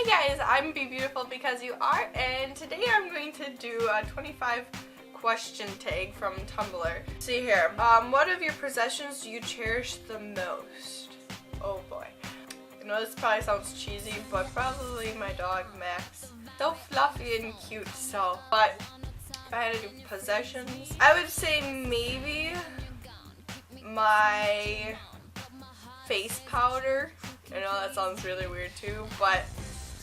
Hey guys, I'm Be Beautiful Because You Are, and today I'm going to do a 25 question tag from Tumblr. See here, what of your possessions do you cherish the most? Oh boy. I know this probably sounds cheesy, but probably my dog Max. So fluffy and cute, so, but if I had to do possessions, I would say maybe my face powder. I know that sounds really weird too, but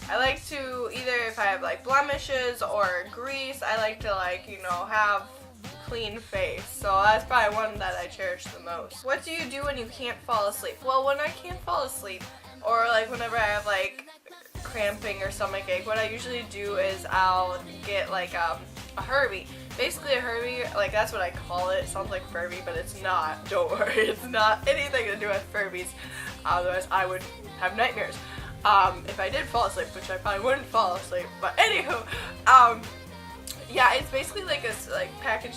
I like to either, if I have like blemishes or grease, I like to have clean face. So that's probably one that I cherish the most. What do you do when you can't fall asleep? Well, when I can't fall asleep, or like whenever I have like cramping or stomach ache, what I usually do is I'll get like a Herbie. Basically a Herbie, like that's what I call it. It sounds like Furby, but it's not. Don't worry, it's not anything to do with Furbies. Otherwise I would have nightmares. If I did fall asleep, which I probably wouldn't fall asleep, but anywho, yeah, it's basically like a package,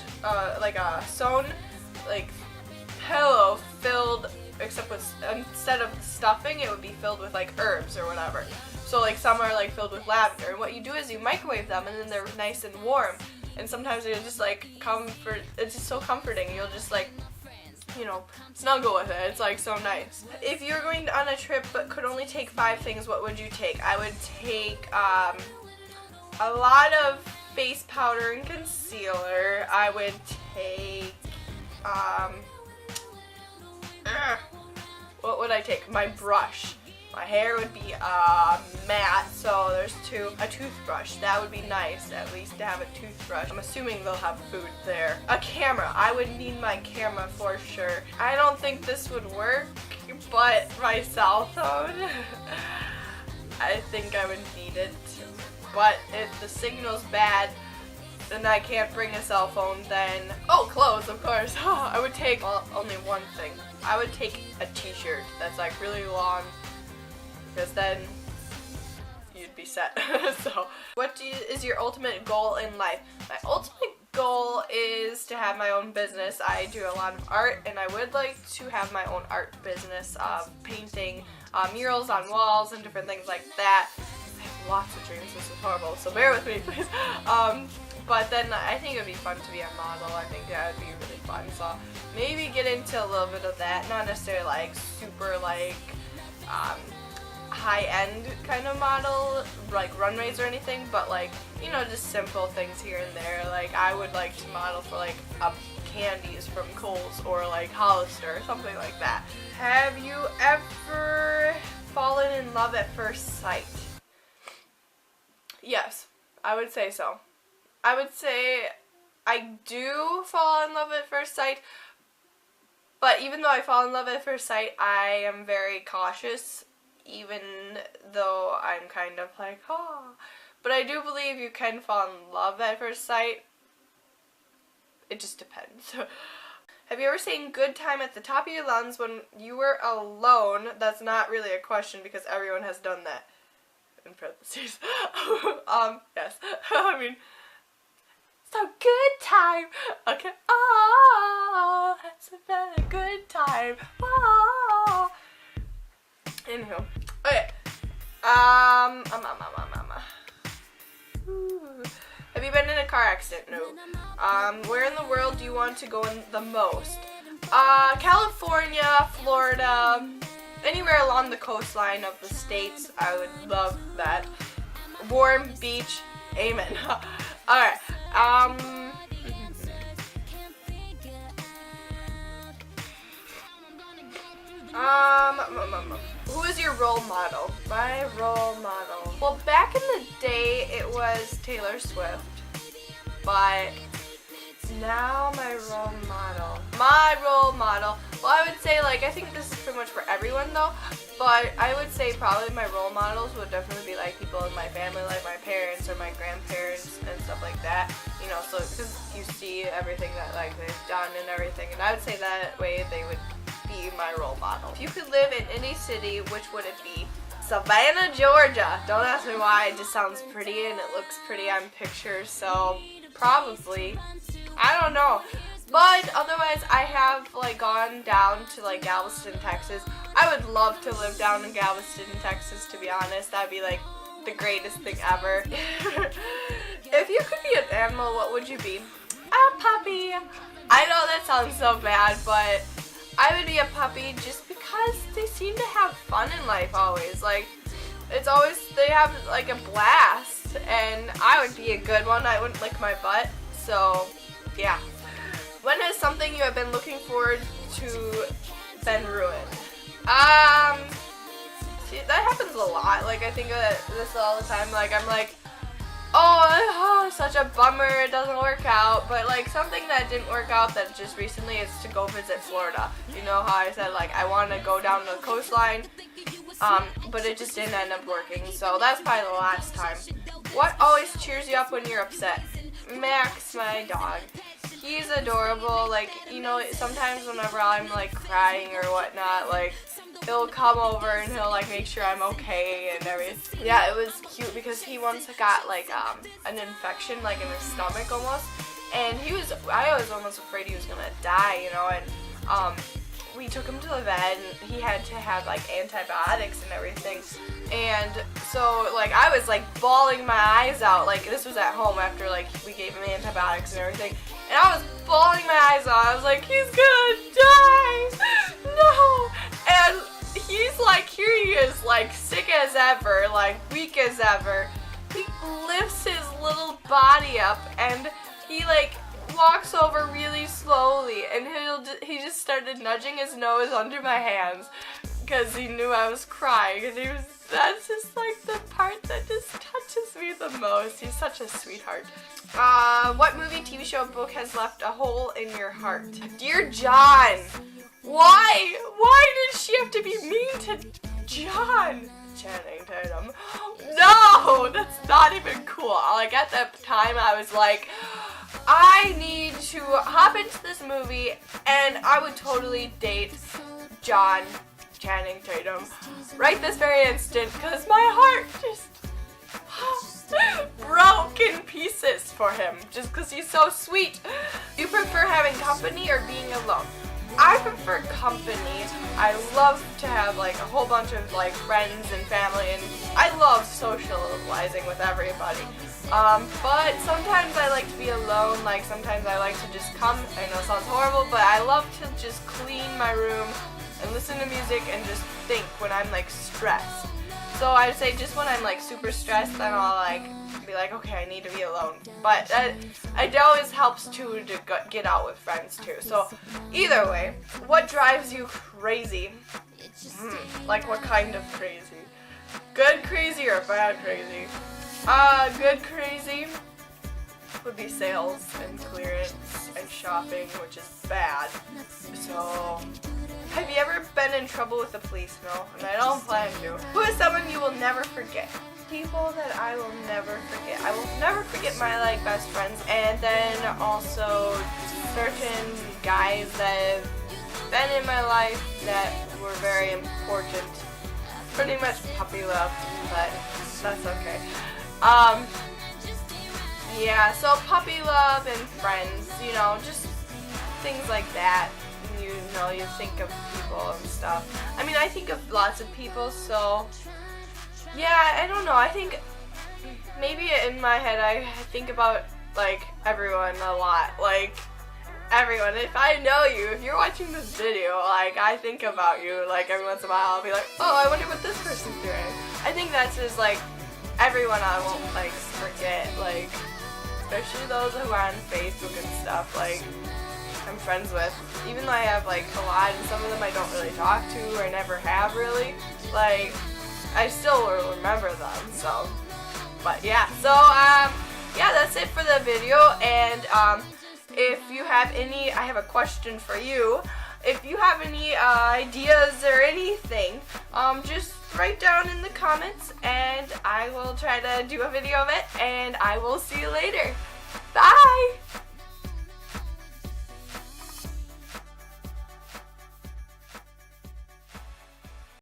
like a sewn like pillow filled, except with instead of stuffing, it would be filled with like herbs or whatever. So like some are like filled with lavender, and what you do is you microwave them, and then they're nice and warm. And sometimes they're just like it's just so comforting. You'll just like, you know, snuggle with it. It's like so nice. If you're going on a trip but could only take 5 things, what would you take? I would take a lot of face powder and concealer. I would take what would I take? My brush. My hair would be matte, so there's 2. A toothbrush, that would be nice, at least to have a toothbrush. I'm assuming they'll have food there. A camera, I would need my camera for sure. I don't think this would work, but my cell phone, I think I would need it. But if the signal's bad, then I can't bring a cell phone, then, oh, clothes, of course. I would take, well, only one thing. I would take a t-shirt that's like really long, because then you'd be set. So, what is your ultimate goal in life? My ultimate goal is to have my own business. I do a lot of art, and I would like to have my own art business of painting murals on walls and different things like that. I have lots of dreams. This is horrible, so bear with me, please. But then I think it would be fun to be a model. I think that would be really fun. So maybe get into a little bit of that. Not necessarily like super like high-end kind of model, like runways or anything, but like, you know, just simple things here and there. Like I would like to model for like candies from Kohl's or like Hollister or something like that. Have you ever fallen in love at first sight? Yes, I would say so. I would say I do fall in love at first sight, but even though I fall in love at first sight, I am very cautious, even though I'm kind of like, oh. But I do believe you can fall in love at first sight. It just depends. Have you ever seen Good Time at the top of your lungs when you were alone? That's not really a question because everyone has done that. In parentheses. Yes. I mean, so good time. Okay. Oh, that's a very good time. Oh. Anywho. Okay. Have you been in a car accident? No. Where in the world do you want to go in the most? California, Florida, anywhere along the coastline of the states. I would love that. Warm beach. Amen. Alright. Who is your role model? My role model. Well, back in the day, it was Taylor Swift. But now my role model. My role model. Well, I would say, like, I think this is pretty much for everyone, though. But I would say probably my role models would definitely be, like, people in my family, like my parents or my grandparents and stuff like that. You know, so, because you see everything that, like, they've done and everything. And I would say that way they would be my role model. If you could live in any city, which would it be? Savannah, Georgia. Don't ask me why, it just sounds pretty and it looks pretty on pictures, so probably. I don't know. But otherwise, I have like gone down to like Galveston, Texas. I would love to live down in Galveston, Texas, to be honest. That'd be like the greatest thing ever. If you could be an animal, what would you be? A puppy. I know that sounds so bad, but I would be a puppy just because they seem to have fun in life always. Like, it's always, they have like a blast, and I would be a good one. I wouldn't lick my butt, so yeah. When has something you have been looking forward to been ruined? See, that happens a lot. Like, I think of this all the time. Like, I'm like, oh, such a bummer, it doesn't work out. But like, something that didn't work out that just recently is to go visit Florida. You know how I said, like, I want to go down the coastline, but it just didn't end up working. So that's probably the last time. What always cheers you up when you're upset? Max, my dog. He's adorable. Like, you know, sometimes whenever I'm like crying or whatnot, like, he'll come over and he'll like make sure I'm okay and everything. Yeah, it was cute because he once got like an infection like in his stomach almost, and I was almost afraid he was gonna die, you know, and we took him to the vet and he had to have like antibiotics and everything. And so like I was like bawling my eyes out. Like, this was at home after like we gave him antibiotics and everything. And I was bawling my eyes out. I was like, he's gonna die. No. And he's like, here he is, like sick as ever, like weak as ever. He lifts his little body up and he like walks over really slowly, and he just started nudging his nose under my hands because he knew I was crying, and that's just like the part that just touches me the most. He's such a sweetheart. What movie, TV show, book has left a hole in your heart? Dear John. Why did she have to be mean to John? Channing Tatum. No, that's not even cool. Like, at that time I was like, I need to hop into this movie and I would totally date Channing Tatum right this very instant, because my heart just broke in pieces for him just because he's so sweet. Do you prefer having company or being alone? I prefer company. I love to have like a whole bunch of like friends and family, and I love socializing with everybody. But sometimes I like to be alone. Like, sometimes I like to just come. I know it sounds horrible, but I love to just clean my room and listen to music and just think when I'm like stressed. So I'd say just when I'm like super stressed, then I'll like be like, okay, I need to be alone. But it always helps too to get out with friends too. So either way, what drives you crazy? Like, what kind of crazy? Good crazy or bad crazy? Good crazy would be sales and clearance and shopping, which is bad. So, have you ever been in trouble with the police? No, and I don't plan to. Who is someone you will never forget? People that I will never forget. I will never forget my like best friends, and then also certain guys that have been in my life that were very important. Pretty much puppy love, but that's okay. Yeah, so puppy love and friends, you know, just things like that. You know, you think of people and stuff. I mean, I think of lots of people, so yeah, I don't know. I think maybe in my head I think about like everyone a lot. Like, everyone. If I know you, if you're watching this video, like, I think about you. Like, every once in a while I'll be like, oh, I wonder what this person's doing. I think that's just like everyone I won't like forget, like especially those who are on Facebook and stuff, like I'm friends with, even though I have like a lot, and some of them I don't really talk to or never have really, like I still will remember them. So, but yeah, so yeah, that's it for the video. And if you have any, I have a question for you. If you have any ideas or anything, just write down in the comments and I will try to do a video of it, and I will see you later. Bye!